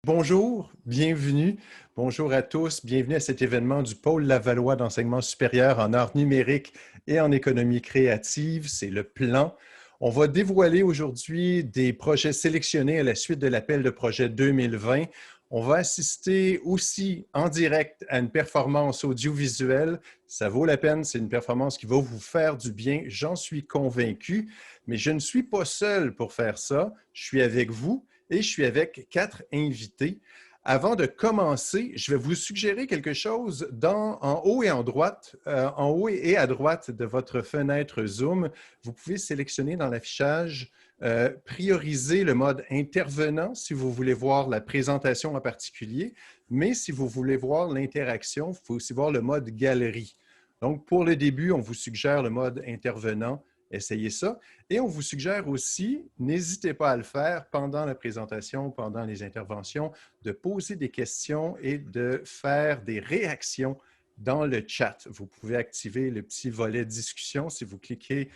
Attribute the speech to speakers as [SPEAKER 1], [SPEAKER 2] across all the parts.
[SPEAKER 1] Bonjour, bienvenue. Bonjour à tous. Bienvenue à cet événement du Pôle Lavallois d'enseignement supérieur en arts numériques et en économie créative. C'est le plan. On va dévoiler aujourd'hui des projets sélectionnés à la suite de l'appel de projet 2020. On va assister aussi en direct à une performance audiovisuelle. Ça vaut la peine, c'est une performance qui va vous faire du bien, j'en suis convaincu. Mais je ne suis pas seul pour faire ça. Je suis avec vous. Et je suis avec 4 invités. Avant de commencer, je vais vous suggérer quelque chose en haut et en haut et à droite de votre fenêtre Zoom. Vous pouvez sélectionner dans l'affichage, prioriser le mode intervenant si vous voulez voir la présentation en particulier, mais si vous voulez voir l'interaction, vous pouvez aussi voir le mode galerie. Donc, pour le début, on vous suggère le mode intervenant. Essayez ça. Et on vous suggère aussi, n'hésitez pas à le faire pendant la présentation, pendant les interventions, de poser des questions et de faire des réactions dans le chat. Vous pouvez activer le petit volet discussion. Si vous cliquez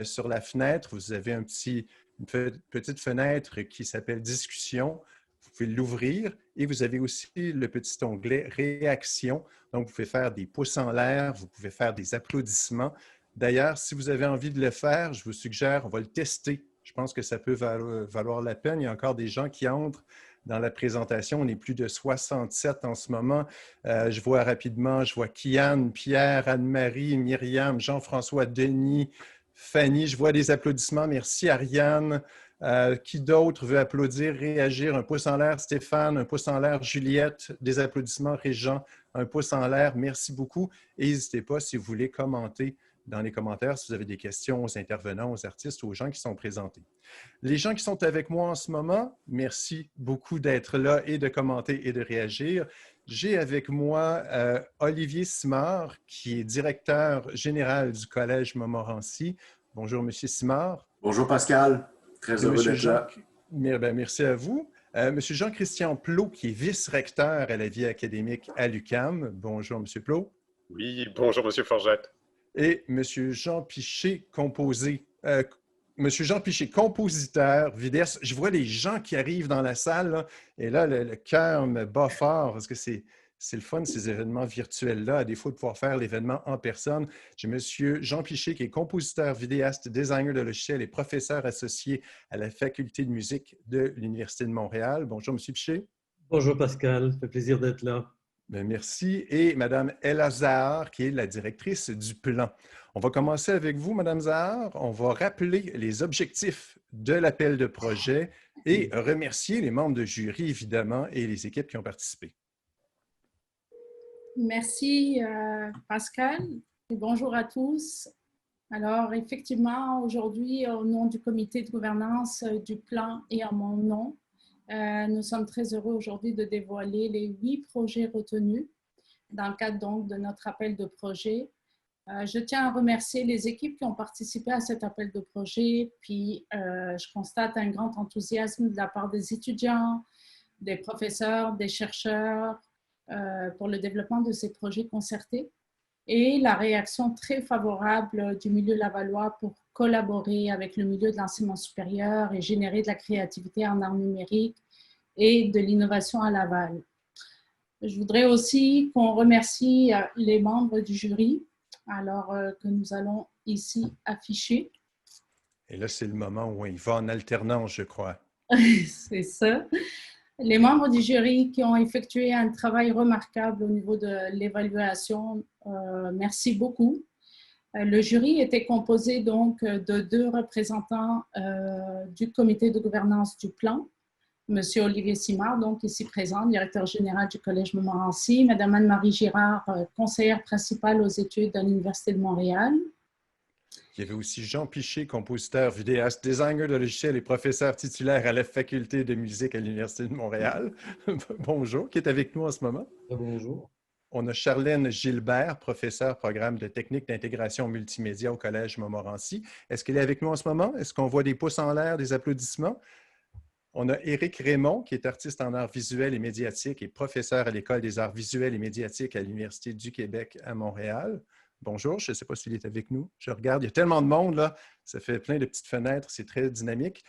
[SPEAKER 1] sur la fenêtre, vous avez une petite fenêtre qui s'appelle discussion. Vous pouvez l'ouvrir et vous avez aussi le petit onglet réaction. Donc, vous pouvez faire des pouces en l'air, vous pouvez faire des applaudissements. D'ailleurs, si vous avez envie de le faire, je vous suggère, on va le tester. Je pense que ça peut valoir la peine. Il y a encore des gens qui entrent dans la présentation. On est plus de 67 en ce moment. Je vois rapidement, je vois Kian, Pierre, Anne-Marie, Myriam, Jean-François, Denis, Fanny. Je vois des applaudissements. Merci, Ariane. Qui d'autre veut applaudir, réagir? Un pouce en l'air, Stéphane. Un pouce en l'air, Juliette. Des applaudissements, Régent. Un pouce en l'air. Merci beaucoup. Et n'hésitez pas, si vous voulez commenter dans les commentaires si vous avez des questions aux intervenants, aux artistes, aux gens qui sont présentés. Les gens qui sont avec moi en ce moment, merci beaucoup d'être là et de commenter et de réagir. J'ai avec moi Olivier Simard, qui est directeur général du Collège Montmorency. Bonjour, Monsieur Simard.
[SPEAKER 2] Bonjour Pascal, très heureux d'être là.
[SPEAKER 1] Merci à vous. Monsieur Jean-Christian Plot, qui est vice-recteur à la vie académique à l'UQAM. Bonjour, Monsieur Plot.
[SPEAKER 3] Oui, bonjour Monsieur Forgette.
[SPEAKER 1] Et M. Jean Piché, Monsieur Jean Piché, compositeur, vidéaste. Je vois les gens qui arrivent dans la salle, là, et là, le cœur me bat fort parce que c'est le fun, ces événements virtuels-là, à défaut de pouvoir faire l'événement en personne. J'ai M. Jean Piché, qui est compositeur, vidéaste, designer de logiciels et professeur associé à la Faculté de musique de l'Université de Montréal. Bonjour, M. Piché.
[SPEAKER 4] Bonjour Pascal, ça fait plaisir d'être là.
[SPEAKER 1] Bien, merci. Et Mme Ella Zahar, qui est la directrice du plan. On va commencer avec vous, Mme Zahar. On va rappeler les objectifs de l'appel de projet et remercier les membres de jury, évidemment, et les équipes qui ont participé.
[SPEAKER 5] Merci, Pascal, et bonjour à tous. Alors, effectivement, aujourd'hui, au nom du comité de gouvernance du plan et à mon nom, nous sommes très heureux aujourd'hui de dévoiler les 8 projets retenus dans le cadre donc de notre appel de projet. Je tiens à remercier les équipes qui ont participé à cet appel de projet, puis je constate un grand enthousiasme de la part des étudiants, des professeurs, des chercheurs pour le développement de ces projets concertés et la réaction très favorable du milieu lavallois pour collaborer avec le milieu de l'enseignement supérieur et générer de la créativité en arts numériques et de l'innovation à Laval. Je voudrais aussi qu'on remercie les membres du jury, alors que nous allons ici afficher.
[SPEAKER 1] Et là, c'est le moment où il va en alternance, je crois.
[SPEAKER 5] C'est ça. Les membres du jury qui ont effectué un travail remarquable au niveau de l'évaluation, merci beaucoup. Le jury était composé donc de 2 représentants du comité de gouvernance du plan, M. Olivier Simard, donc ici présent, directeur général du Collège Montmorency, Mme Anne-Marie Girard, conseillère principale aux études à l'Université de Montréal.
[SPEAKER 1] Il y avait aussi Jean Piché, compositeur, vidéaste, designer de logiciels et professeur titulaire à la Faculté de musique à l'Université de Montréal. Bonjour, qui est avec nous en ce moment.
[SPEAKER 4] Bonjour.
[SPEAKER 1] On a Charlène Gilbert, professeure programme de technique d'intégration multimédia au Collège Montmorency. Est-ce qu'elle est avec nous en ce moment? Est-ce qu'on voit des pouces en l'air, des applaudissements? On a Éric Raymond, qui est artiste en arts visuels et médiatiques et professeur à l'École des arts visuels et médiatiques à l'Université du Québec à Montréal. bonjour, je ne sais pas s'il est avec nous. Je regarde, il y a tellement de monde là, ça fait plein de petites fenêtres, c'est très dynamique.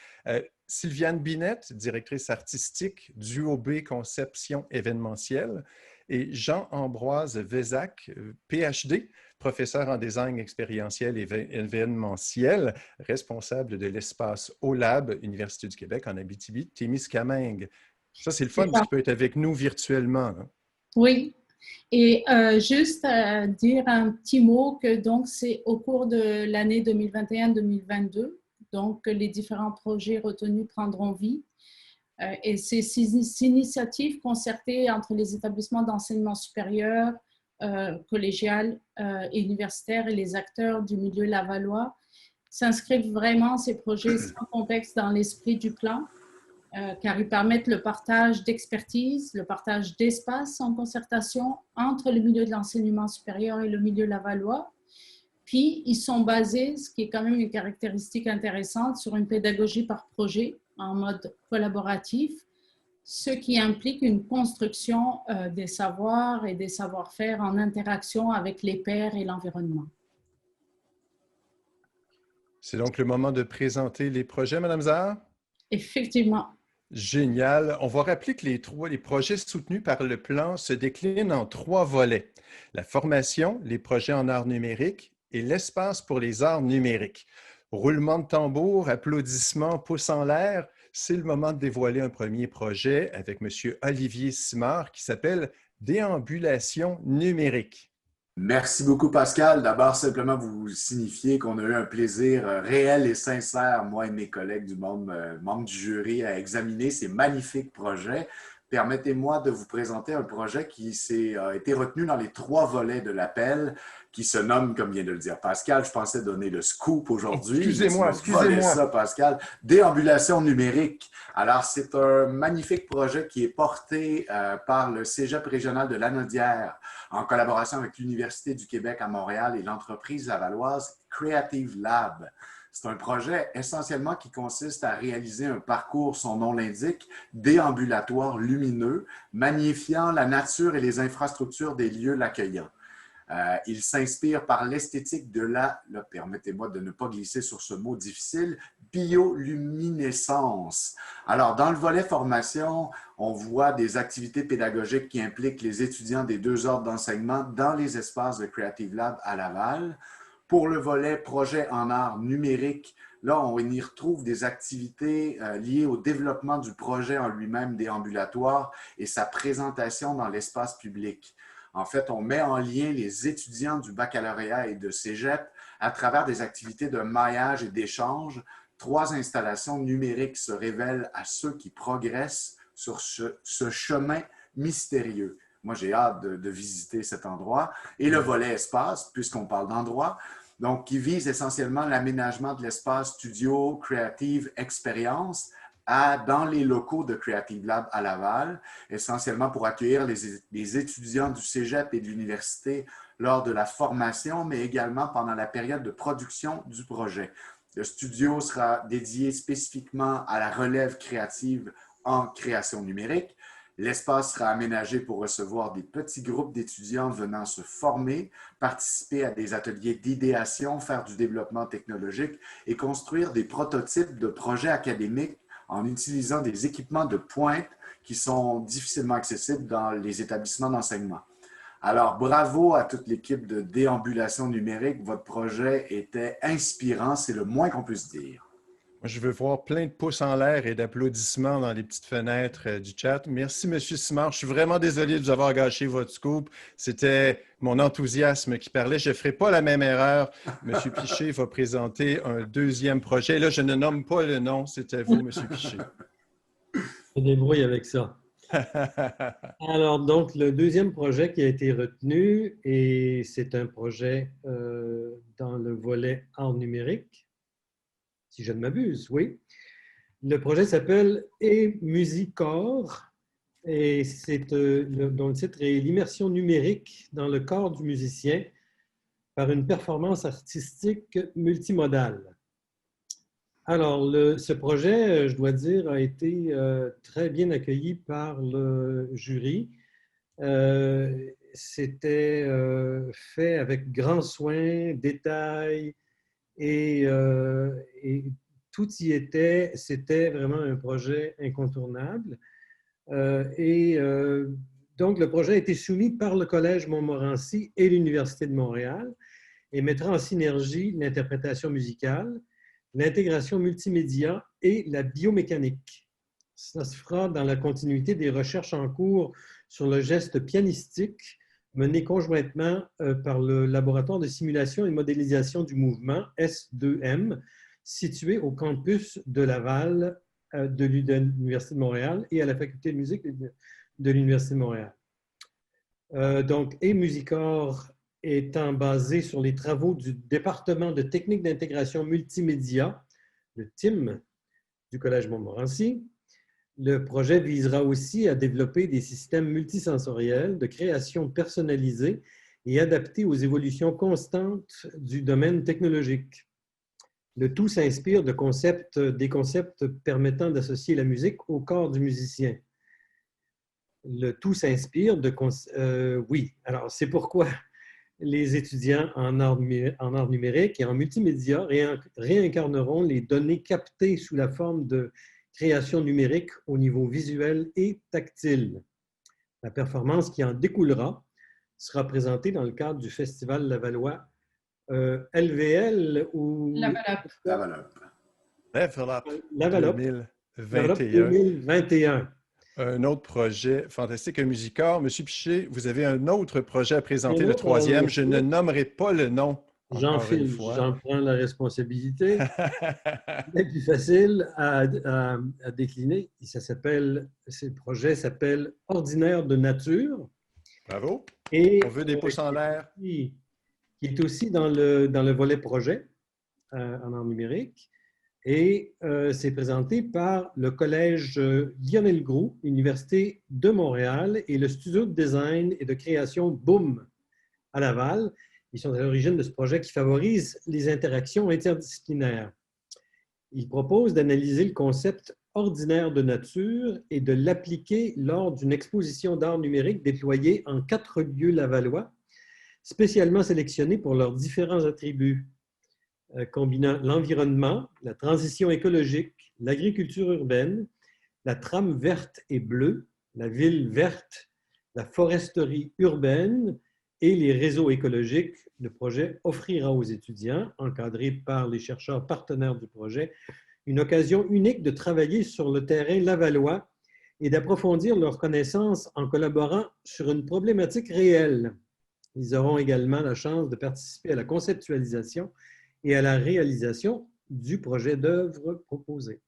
[SPEAKER 1] Sylviane Binette, directrice artistique d'UOB Conception événementielle, et Jean-Ambroise Vézac, PhD, professeur en design expérientiel et événementiel, responsable de l'espace OLAB, Université du Québec en Abitibi-Témiscamingue. Ça, c'est le fun parce qu'il peut être avec nous virtuellement. Hein?
[SPEAKER 5] Oui, et juste dire un petit mot que donc c'est au cours de l'année 2021-2022, donc les différents projets retenus prendront vie. Et ces initiatives concertées entre les établissements d'enseignement supérieur, collégial et universitaire et les acteurs du milieu lavallois s'inscrivent vraiment, ces projets sans contexte, dans l'esprit du plan, car ils permettent le partage d'expertise, le partage d'espace en concertation entre le milieu de l'enseignement supérieur et le milieu lavallois. Puis, ils sont basés, ce qui est quand même une caractéristique intéressante, sur une pédagogie par projet en mode collaboratif, ce qui implique une construction des savoirs et des savoir-faire en interaction avec les pairs et l'environnement.
[SPEAKER 1] C'est donc le moment de présenter les projets, Mme Zahar?
[SPEAKER 5] Effectivement.
[SPEAKER 1] Génial. On va rappeler que les projets soutenus par le plan se déclinent en 3 volets. La formation, les projets en arts numériques et l'espace pour les arts numériques. Roulement de tambour, applaudissements, pouces en l'air, c'est le moment de dévoiler un premier projet avec M. Olivier Simard qui s'appelle « Déambulation numérique ».
[SPEAKER 2] Merci beaucoup, Pascal. D'abord, simplement vous signifier qu'on a eu un plaisir réel et sincère, moi et mes collègues du membres du jury, à examiner ces magnifiques projets. Permettez-moi de vous présenter un projet qui a été retenu dans les 3 volets de l'appel, qui se nomme, comme vient de le dire Pascal, je pensais donner le scoop aujourd'hui.
[SPEAKER 1] Excusez-moi.
[SPEAKER 2] Ça, Pascal. Déambulation numérique. Alors, c'est un magnifique projet qui est porté par le Cégep régional de Lanaudière, en collaboration avec l'Université du Québec à Montréal et l'entreprise lavalloise Creative Lab. C'est un projet essentiellement qui consiste à réaliser un parcours, son nom l'indique, déambulatoire lumineux, magnifiant la nature et les infrastructures des lieux l'accueillant. Il s'inspire par l'esthétique de permettez-moi de ne pas glisser sur ce mot difficile, bioluminescence. Alors, dans le volet formation, on voit des activités pédagogiques qui impliquent les étudiants des 2 ordres d'enseignement dans les espaces de Creative Lab à Laval. Pour le volet projet en art numérique, là, on y retrouve des activités liées au développement du projet en lui-même déambulatoire et sa présentation dans l'espace public. En fait, on met en lien les étudiants du baccalauréat et de cégep à travers des activités de maillage et d'échange. 3 installations numériques se révèlent à ceux qui progressent sur ce chemin mystérieux. Moi, j'ai hâte de visiter cet endroit. Et le volet espace, puisqu'on parle d'endroit, donc qui vise essentiellement l'aménagement de l'espace studio Creative Experience dans les locaux de Creative Lab à Laval, essentiellement pour accueillir les étudiants du cégep et de l'université lors de la formation, mais également pendant la période de production du projet. Le studio sera dédié spécifiquement à la relève créative en création numérique. L'espace sera aménagé pour recevoir des petits groupes d'étudiants venant se former, participer à des ateliers d'idéation, faire du développement technologique et construire des prototypes de projets académiques en utilisant des équipements de pointe qui sont difficilement accessibles dans les établissements d'enseignement. Alors, bravo à toute l'équipe de déambulation numérique. Votre projet était inspirant, c'est le moins qu'on puisse dire.
[SPEAKER 1] Moi, je veux voir plein de pouces en l'air et d'applaudissements dans les petites fenêtres du chat. Merci, M. Simard. Je suis vraiment désolé de vous avoir gâché votre scoop. C'était mon enthousiasme qui parlait. Je ne ferai pas la même erreur. M. Piché va présenter un 2e projet. Là, je ne nomme pas le nom. C'est à vous, M. Piché.
[SPEAKER 4] Je me débrouille avec ça. Alors, donc, le 2e projet qui a été retenu, et c'est un projet dans le volet art numérique, si je ne m'abuse, oui. Le projet s'appelle « Et Musicorps » et dont le titre est « L'immersion numérique dans le corps du musicien par une performance artistique multimodale ». Alors, ce projet, je dois dire, a été très bien accueilli par le jury c'était fait avec grand soin, détail, et tout y était. C'était vraiment un projet incontournable. Donc, le projet a été soumis par le Collège Montmorency et l'Université de Montréal et mettra en synergie l'interprétation musicale, l'intégration multimédia et la biomécanique. Ça se fera dans la continuité des recherches en cours sur le geste pianistique menées conjointement par le laboratoire de simulation et modélisation du mouvement S2M, situé au campus de Laval de l'Université de Montréal et à la faculté de musique de l'Université de Montréal. Donc, eMusicor étant basé sur les travaux du département de techniques d'intégration multimédia, le TIM, du Collège Montmorency, le projet visera aussi à développer des systèmes multisensoriels de création personnalisée et adaptés aux évolutions constantes du domaine technologique. Le tout s'inspire des concepts permettant d'associer la musique au corps du musicien. Le tout s'inspire de... oui, alors c'est pourquoi les étudiants en art numérique et en multimédia réincarneront les données captées sous la forme de création numérique au niveau visuel et tactile. La performance qui en découlera sera présentée dans le cadre du Festival Lavallois LVL ou...
[SPEAKER 2] Lavalop.
[SPEAKER 1] Lavalop 2021.
[SPEAKER 4] 2021.
[SPEAKER 1] Un autre projet fantastique, un Musicor. Monsieur Piché, vous avez un autre projet à présenter, le troisième. Je ne nommerai pas le nom.
[SPEAKER 4] J'en prends la responsabilité. C'est plus facile à décliner. Ce projet s'appelle Ordinaire de nature.
[SPEAKER 1] Bravo.
[SPEAKER 4] Et,
[SPEAKER 1] on veut des pouces en l'air.
[SPEAKER 4] Qui est aussi dans le volet projet en art numérique. Et c'est présenté par le Collège Lionel Groulx, Université de Montréal, et le studio de design et de création Boom à Laval. Ils sont à l'origine de ce projet qui favorise les interactions interdisciplinaires. Ils proposent d'analyser le concept ordinaire de nature et de l'appliquer lors d'une exposition d'art numérique déployée en 4 lieux lavallois, spécialement sélectionnés pour leurs différents attributs, combinant l'environnement, la transition écologique, l'agriculture urbaine, la trame verte et bleue, la ville verte, la foresterie urbaine et les réseaux écologiques. Le projet offrira aux étudiants, encadrés par les chercheurs partenaires du projet, une occasion unique de travailler sur le terrain lavallois et d'approfondir leurs connaissances en collaborant sur une problématique réelle. Ils auront également la chance de participer à la conceptualisation et à la réalisation du projet d'œuvre proposé.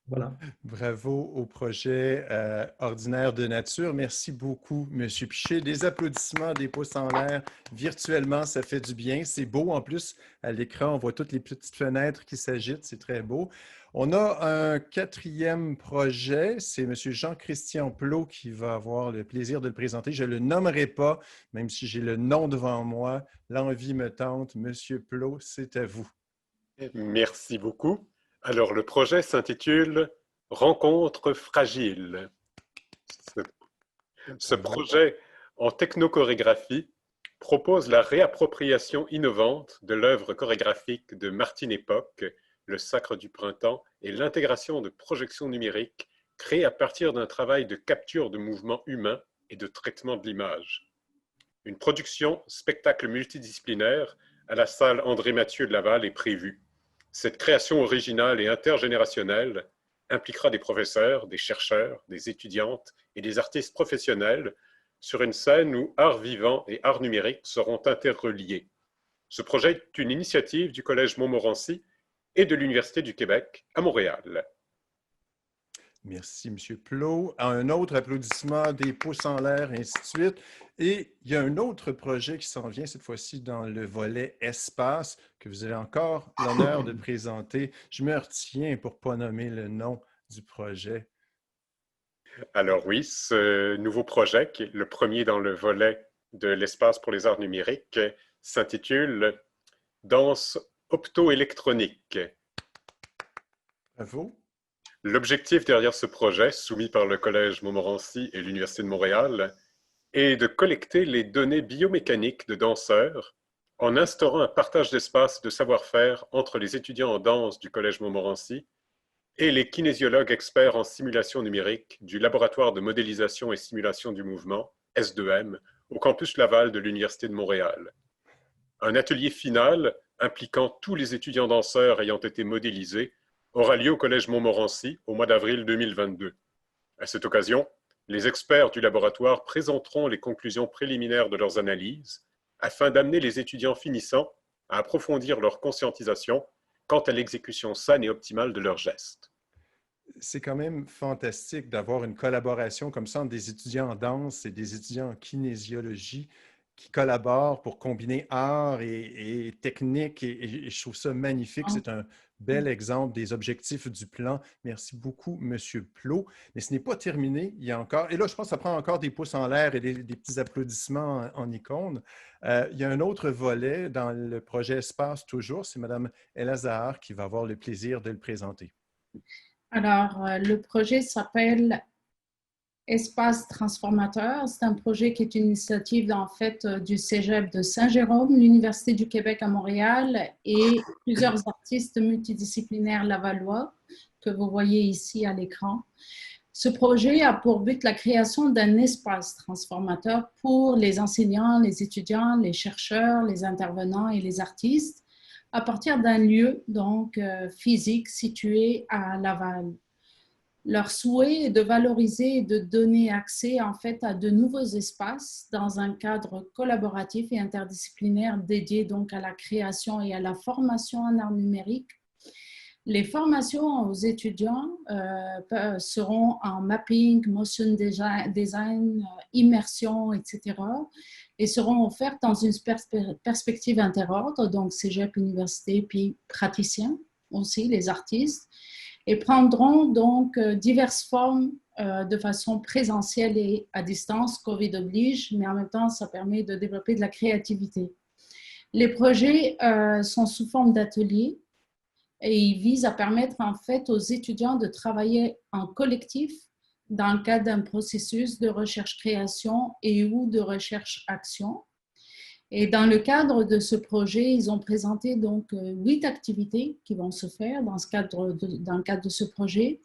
[SPEAKER 4] Voilà.
[SPEAKER 1] Bravo au projet Ordinaire de nature. Merci beaucoup, M. Piché. Des applaudissements, des pouces en l'air. Virtuellement, ça fait du bien. C'est beau en plus. À l'écran, on voit toutes les petites fenêtres qui s'agitent. C'est très beau. On a un quatrième projet. C'est M. Jean-Christian Plot qui va avoir le plaisir de le présenter. Je ne le nommerai pas, même si j'ai le nom devant moi. L'envie me tente. M. Plot, c'est à vous.
[SPEAKER 3] Merci beaucoup. Alors, le projet s'intitule « Rencontre fragile ». Ce projet en technochorégraphie propose la réappropriation innovante de l'œuvre chorégraphique de Martine Époque, Le Sacre du Printemps, et l'intégration de projections numériques créées à partir d'un travail de capture de mouvements humains et de traitement de l'image. Une production spectacle multidisciplinaire à la salle André-Mathieu de Laval est prévue. Cette création originale et intergénérationnelle impliquera des professeurs, des chercheurs, des étudiantes et des artistes professionnels sur une scène où art vivant et art numérique seront interreliés. Ce projet est une initiative du Collège Montmorency et de l'Université du Québec à Montréal.
[SPEAKER 1] Merci, M. Plot. Un autre applaudissement, des pouces en l'air, ainsi de suite. Et il y a un autre projet qui s'en vient, cette fois-ci dans le volet espace, que vous avez encore l'honneur de présenter. Je me retiens pour ne pas nommer le nom du projet.
[SPEAKER 3] Alors oui, ce nouveau projet, qui est le premier dans le volet de l'espace pour les arts numériques, s'intitule « Danse optoélectronique ».
[SPEAKER 1] Bravo.
[SPEAKER 3] L'objectif derrière ce projet, soumis par le Collège Montmorency et l'Université de Montréal, et de collecter les données biomécaniques de danseurs en instaurant un partage d'espace de savoir-faire entre les étudiants en danse du Collège Montmorency et les kinésiologues experts en simulation numérique du laboratoire de modélisation et simulation du mouvement, S2M, au campus Laval de l'Université de Montréal. Un atelier final impliquant tous les étudiants danseurs ayant été modélisés aura lieu au Collège Montmorency au mois d'avril 2022. À cette occasion, les experts du laboratoire présenteront les conclusions préliminaires de leurs analyses afin d'amener les étudiants finissants à approfondir leur conscientisation quant à l'exécution saine et optimale de leurs gestes.
[SPEAKER 1] C'est quand même fantastique d'avoir une collaboration comme ça entre des étudiants en danse et des étudiants en kinésiologie qui collaborent pour combiner art et technique. Et je trouve ça magnifique. C'est un bel exemple des objectifs du plan. Merci beaucoup, M. Plot. Mais ce n'est pas terminé. Il y a encore, et là, je pense que ça prend encore des pouces en l'air et des petits applaudissements en icône. Il y a un autre volet dans le projet Espace toujours. C'est Mme Elazar qui va avoir le plaisir de le présenter.
[SPEAKER 5] Alors, le projet s'appelle Espace transformateur. C'est un projet qui est une initiative en fait du Cégep de Saint-Jérôme, l'Université du Québec à Montréal et plusieurs artistes multidisciplinaires lavallois que vous voyez ici à l'écran. Ce projet a pour but la création d'un espace transformateur pour les enseignants, les étudiants, les chercheurs, les intervenants et les artistes à partir d'un lieu donc physique situé à Laval. Leur souhait est de valoriser et de donner accès en fait à de nouveaux espaces dans un cadre collaboratif et interdisciplinaire dédié donc à la création et à la formation en art numérique. Les formations aux étudiants seront en mapping, motion design, immersion, etc. et seront offertes dans une perspective interordre, donc cégep, université, puis praticiens aussi, les artistes, et prendront donc diverses formes de façon présentielle et à distance, Covid oblige, mais en même temps, ça permet de développer de la créativité. Les projets sont sous forme d'ateliers et ils visent à permettre en fait aux étudiants de travailler en collectif dans le cadre d'un processus de recherche-création et ou de recherche-action. Et dans le cadre de ce projet, ils ont présenté donc 8 activités qui vont se faire dans le cadre de ce projet,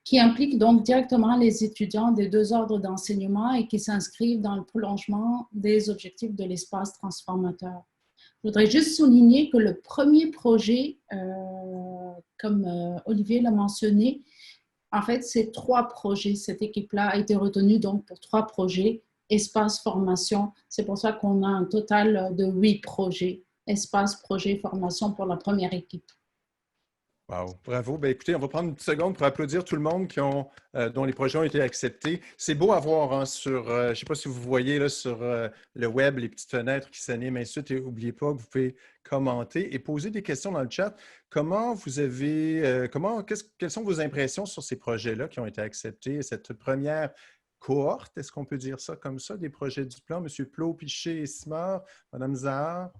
[SPEAKER 5] qui impliquent donc directement les étudiants des 2 ordres d'enseignement et qui s'inscrivent dans le prolongement des objectifs de l'espace transformateur. Je voudrais juste souligner que le premier projet, comme Olivier l'a mentionné, en fait, c'est 3 projets. Cette équipe-là a été retenue donc pour 3 projets. Espace, formation. C'est pour ça qu'on a un total de 8 projets. Espace, projet, formation pour la première équipe.
[SPEAKER 1] Wow, bravo. Ben, écoutez, on va prendre une petite seconde pour applaudir tout le monde dont les projets ont été acceptés. C'est beau à voir hein, sur, je ne sais pas si vous voyez là, sur le web, les petites fenêtres qui s'animent, ainsi de suite. Et n'oubliez pas que vous pouvez commenter et poser des questions dans le chat. Comment vous avez, quelles sont vos impressions sur ces projets-là qui ont été acceptés, cette première cohorte, est-ce qu'on peut dire ça comme ça, des projets du plan? M. Plot, Piché et Simard, Mme Zahar?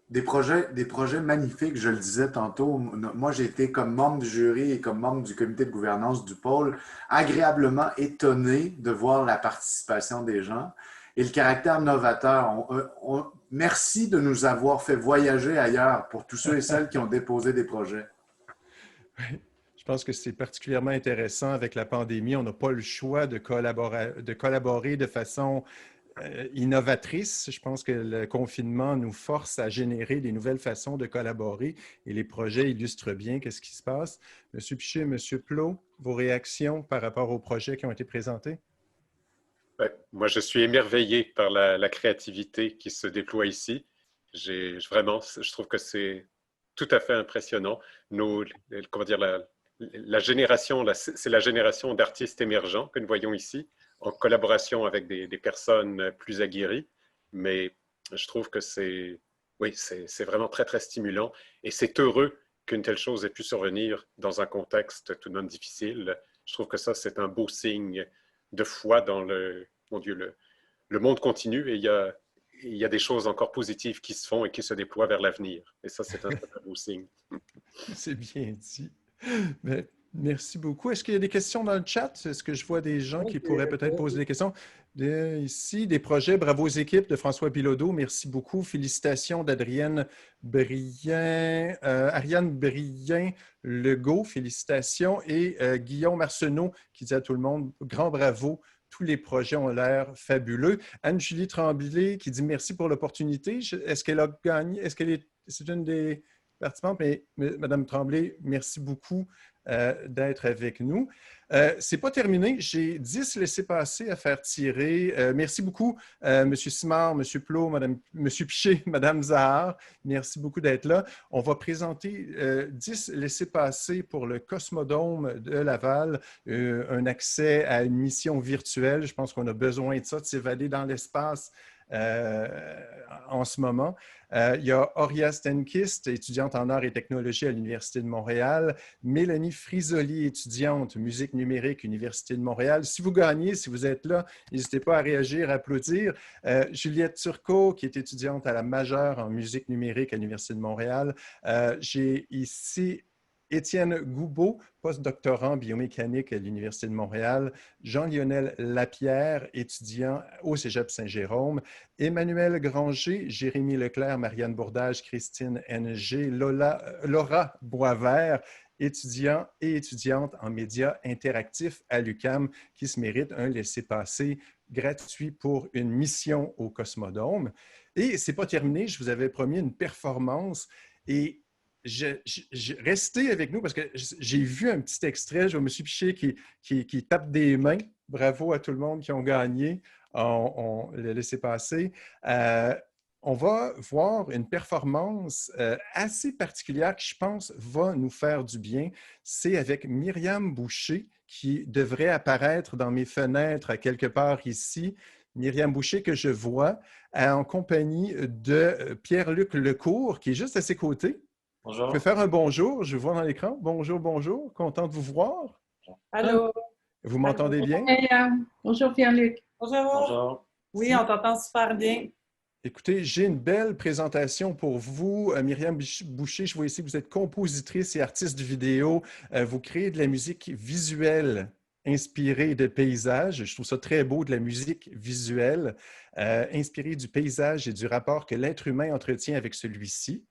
[SPEAKER 2] Des projets magnifiques, je le disais tantôt. Moi, j'ai été comme membre du jury et comme membre du comité de gouvernance du pôle agréablement étonné de voir la participation des gens et le caractère novateur. Merci de nous avoir fait voyager ailleurs pour tous ceux et celles qui ont déposé des projets.
[SPEAKER 1] Oui. Je pense que c'est particulièrement intéressant avec la pandémie. On n'a pas le choix de collaborer de façon innovatrice. Je pense que le confinement nous force à générer des nouvelles façons de collaborer et les projets illustrent bien ce qui se passe. Monsieur Piché, Monsieur Plot, vos réactions par rapport aux projets qui ont été présentés?
[SPEAKER 3] Moi, je suis émerveillé par la créativité qui se déploie ici. Vraiment, je trouve que c'est tout à fait impressionnant. Comment dire, la génération, c'est la génération d'artistes émergents que nous voyons ici, en collaboration avec des personnes plus aguerries. Mais je trouve que c'est vraiment très, très stimulant. Et c'est heureux qu'une telle chose ait pu survenir dans un contexte tout de même difficile. Je trouve que ça, c'est un beau signe de foi dans le monde continue et il y a des choses encore positives qui se font et qui se déploient vers l'avenir. Et ça, c'est un très beau signe.
[SPEAKER 1] C'est bien dit. Mais Merci beaucoup. Est-ce qu'il y a des questions dans le chat? Est-ce que je vois des gens qui pourraient peut-être poser des questions? Ici, des projets. Bravo aux équipes de François Bilodeau. Merci beaucoup. Félicitations d'Adrienne Brien, Ariane Brien Legault. Félicitations. Et Guillaume Arsenault qui dit à tout le monde, grand bravo. Tous les projets ont l'air fabuleux. Anne-Julie Tremblay qui dit merci pour l'opportunité. Est-ce qu'elle a gagné? Est-ce qu'elle est... C'est une des participantes? Mais Madame Tremblay, merci beaucoup d'être avec nous. Ce n'est pas terminé. J'ai 10 laissez-passer à faire tirer. Merci beaucoup, M. Simard, M. Plot, M. Piché, Mme Zahar. Merci beaucoup d'être là. On va présenter 10 laissez-passer pour le Cosmodome de Laval, un accès à une mission virtuelle. Je pense qu'on a besoin de ça, de s'évader dans l'espace en ce moment. Il y a Auria Stenkist, étudiante en arts et technologies à l'Université de Montréal. Mélanie Frisoli, étudiante musique numérique, Université de Montréal. Si vous gagnez, si vous êtes là, n'hésitez pas à réagir, à applaudir. Juliette Turcot, qui est étudiante à la majeure en musique numérique à l'Université de Montréal. J'ai ici Étienne Goubeau, postdoctorant biomécanique à l'Université de Montréal, Jean-Lionel Lapierre, étudiant au Cégep Saint-Jérôme, Emmanuel Granger, Jérémy Leclerc, Marianne Bourdage, Christine Ng, Laura Boisvert, étudiants et étudiantes en médias interactifs à l'UQAM qui se méritent un laissez-passer gratuit pour une mission au Cosmodome. Et ce n'est pas terminé, je vous avais promis une performance et restez avec nous parce que j'ai vu un petit extrait, je me suis Piché qui tape des mains. Bravo à tout le monde qui ont gagné. On l'a laissé passer. On va voir une performance assez particulière qui, je pense, va nous faire du bien. C'est avec Myriam Boucher qui devrait apparaître dans mes fenêtres à quelque part ici. Myriam Boucher que je vois en compagnie de Pierre-Luc Lecourt qui est juste à ses côtés.
[SPEAKER 6] Bonjour.
[SPEAKER 1] Vous pouvez faire un bonjour, je vous vois dans l'écran. Bonjour, bonjour, content de vous voir.
[SPEAKER 7] Allô.
[SPEAKER 1] Vous m'entendez bien?
[SPEAKER 5] Bonjour Pierre-Luc.
[SPEAKER 7] Bonjour.
[SPEAKER 6] Bonjour.
[SPEAKER 7] Oui, on t'entend super bien.
[SPEAKER 1] Écoutez, j'ai une belle présentation pour vous. Myriam Boucher, je vois ici que vous êtes compositrice et artiste vidéo. Vous créez de la musique visuelle inspirée de paysages. Je trouve ça très beau, de la musique visuelle, inspirée du paysage et du rapport que l'être humain entretient avec celui-ci.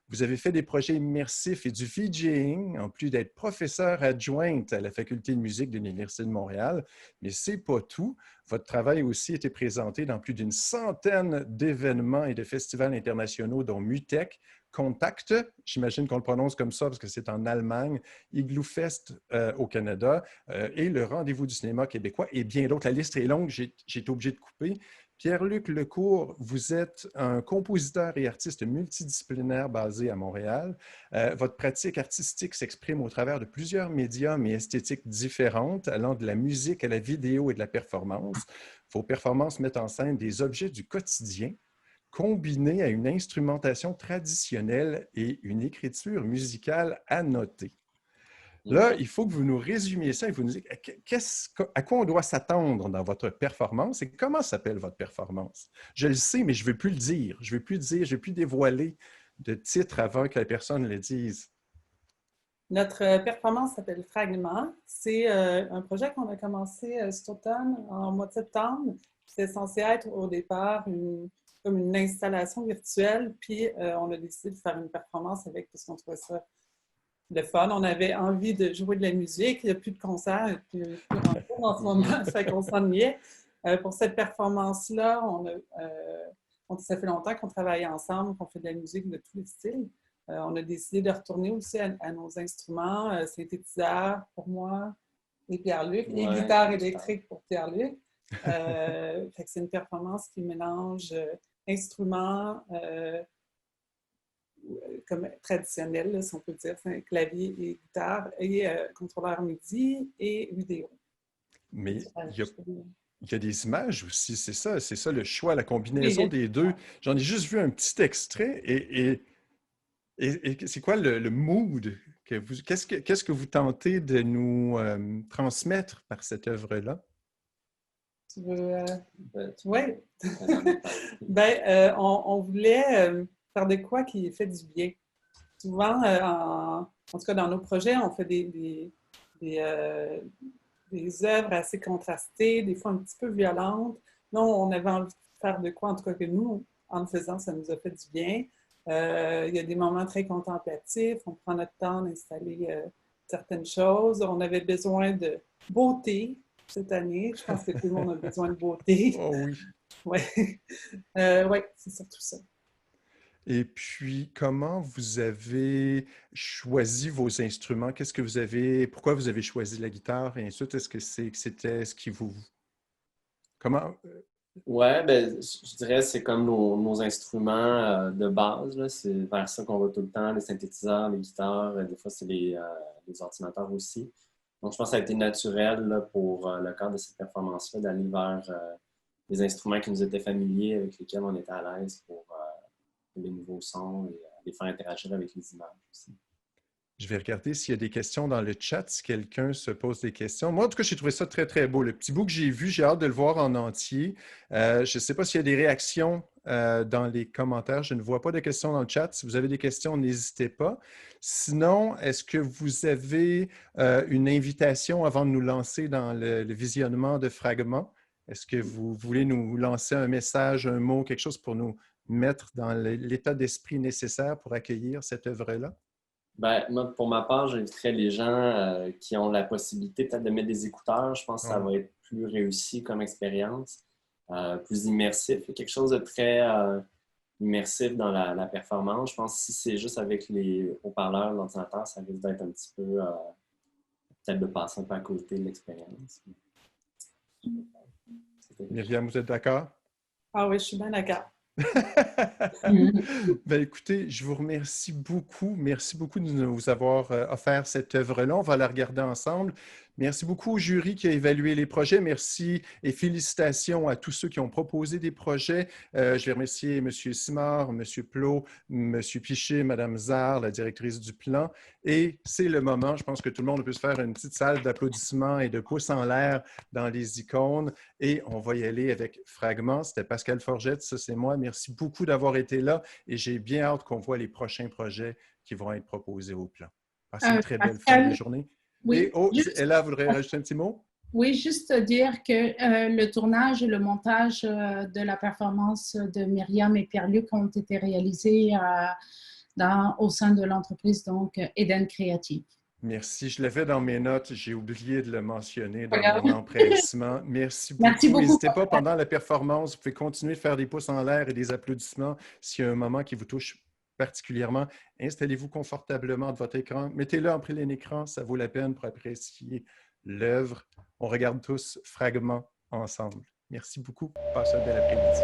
[SPEAKER 1] Vous avez fait des projets immersifs et du VJing, en plus d'être professeur adjointe à la Faculté de musique de l'Université de Montréal. Mais ce n'est pas tout. Votre travail a aussi été présenté dans plus d'une centaine d'événements et de festivals internationaux, dont MUTEC, Contact, j'imagine qu'on le prononce comme ça parce que c'est en Allemagne, Igloo Fest au Canada et le Rendez-vous du cinéma québécois et bien d'autres. La liste est longue, j'ai été obligé de couper. Pierre-Luc Lecourt, vous êtes un compositeur et artiste multidisciplinaire basé à Montréal. Votre pratique artistique s'exprime au travers de plusieurs médiums et esthétiques différentes, allant de la musique à la vidéo et de la performance. Vos performances mettent en scène des objets du quotidien, combinés à une instrumentation traditionnelle et une écriture musicale annotée. Là, il faut que vous nous résumiez ça et vous nous dites à quoi on doit s'attendre dans votre performance et comment s'appelle votre performance. Je le sais, mais je ne veux plus le dire. Je ne veux plus dévoiler de titre avant que la personne le dise.
[SPEAKER 7] Notre performance s'appelle Fragment. C'est un projet qu'on a commencé cet automne, en mois de septembre. C'était censé être au départ comme une installation virtuelle, puis on a décidé de faire une performance avec parce qu'on trouvait ça le fun. On avait envie de jouer de la musique. Il n'y a plus de concerts, il n'y a plus de en ce moment, ça fait qu'on s'ennuyait. Pour cette performance-là, ça fait longtemps qu'on travaille ensemble, qu'on fait de la musique de tous les styles. On a décidé de retourner aussi à nos instruments, synthétiseurs pour moi et Pierre-Luc, et guitare électrique pour Pierre-Luc. C'est une performance qui mélange instruments comme traditionnels, là, si on peut dire, c'est clavier et guitare, et contrôleur MIDI et vidéo.
[SPEAKER 1] Mais il y a des images aussi, c'est ça le choix, la combinaison des deux. J'en ai juste vu un petit extrait et c'est quoi le mood? Qu'est-ce que vous tentez de nous transmettre par cette œuvre-là?
[SPEAKER 7] Tu veux... oui. On voulait faire de quoi qui fait du bien. Souvent, en tout cas dans nos projets, on fait des des œuvres assez contrastées, des fois un petit peu violentes. Non, on avait envie de faire de quoi, en tout cas que nous, en le faisant, ça nous a fait du bien. Il y a des moments très contemplatifs, on prend notre temps d'installer certaines choses. On avait besoin de beauté cette année. Je pense que tout le monde a besoin de beauté.
[SPEAKER 1] Oh oui.
[SPEAKER 7] Oui, ouais, c'est surtout ça.
[SPEAKER 1] Et puis, comment vous avez choisi vos instruments? Qu'est-ce que vous avez, pourquoi vous avez choisi la guitare et ainsi de suite? Est-ce que c'était ce qui vous... Comment?
[SPEAKER 6] Ouais, ben, je dirais que c'est comme nos instruments de base, là. C'est vers ça qu'on va tout le temps, les synthétiseurs, les guitares, des fois c'est les ordinateurs aussi. Donc je pense que ça a été naturel là, pour le cadre de cette performance-là d'aller vers des instruments qui nous étaient familiers, avec lesquels on était à l'aise pour les nouveaux sons et les faire interagir avec les images aussi.
[SPEAKER 1] Je vais regarder s'il y a des questions dans le chat, si quelqu'un se pose des questions. Moi, en tout cas, j'ai trouvé ça très, très beau. Le petit bout que j'ai vu, j'ai hâte de le voir en entier. Je ne sais pas s'il y a des réactions dans les commentaires. Je ne vois pas de questions dans le chat. Si vous avez des questions, n'hésitez pas. Sinon, est-ce que vous avez une invitation avant de nous lancer dans le visionnement de fragments? Est-ce que vous voulez nous lancer un message, un mot, quelque chose pour nous mettre dans l'état d'esprit nécessaire pour accueillir cette œuvre-là?
[SPEAKER 6] Ben, moi, pour ma part, j'inviterais les gens qui ont la possibilité peut-être de mettre des écouteurs. Je pense que ça va être plus réussi comme expérience, plus immersif. Il y a quelque chose de très immersif dans la performance. Je pense que si c'est juste avec les haut-parleurs, l'ordinateur, ça risque d'être un petit peu, peut-être de passer un peu à côté de l'expérience.
[SPEAKER 1] Myriam, vous êtes d'accord?
[SPEAKER 7] Ah oui, je suis bien d'accord.
[SPEAKER 1] Ben, écoutez, je vous remercie beaucoup. Merci beaucoup de nous avoir offert cette œuvre-là. On va la regarder ensemble. Merci beaucoup au jury qui a évalué les projets. Merci et félicitations à tous ceux qui ont proposé des projets. Je vais remercier M. Simard, M. Plot, M. Piché, Mme Zard, la directrice du plan. Et c'est le moment, je pense que tout le monde peut se faire une petite salle d'applaudissements et de pouces en l'air dans les icônes. Et on va y aller avec Fragments. C'était Pascal Forgette, ça c'est moi. Merci beaucoup d'avoir été là et j'ai bien hâte qu'on voit les prochains projets qui vont être proposés au plan. Passez une très belle fin de journée.
[SPEAKER 5] Oui,
[SPEAKER 1] et Ella voudrait rajouter un petit mot? Oui,
[SPEAKER 5] juste dire que le tournage et le montage de la performance de Myriam et Pierre-Luc ont été réalisés au sein de l'entreprise donc Eden Creative.
[SPEAKER 1] Merci. Je l'avais dans mes notes. J'ai oublié de le mentionner dans mon empressement. Merci beaucoup.
[SPEAKER 5] Merci beaucoup.
[SPEAKER 1] N'hésitez pas pendant la performance. Vous pouvez continuer de faire des pouces en l'air et des applaudissements s'il y a un moment qui vous touche particulièrement. Installez-vous confortablement de votre écran. Mettez-le en plein écran. Ça vaut la peine pour apprécier l'œuvre. On regarde tous Fragments ensemble. Merci beaucoup. Passez un bel après-midi.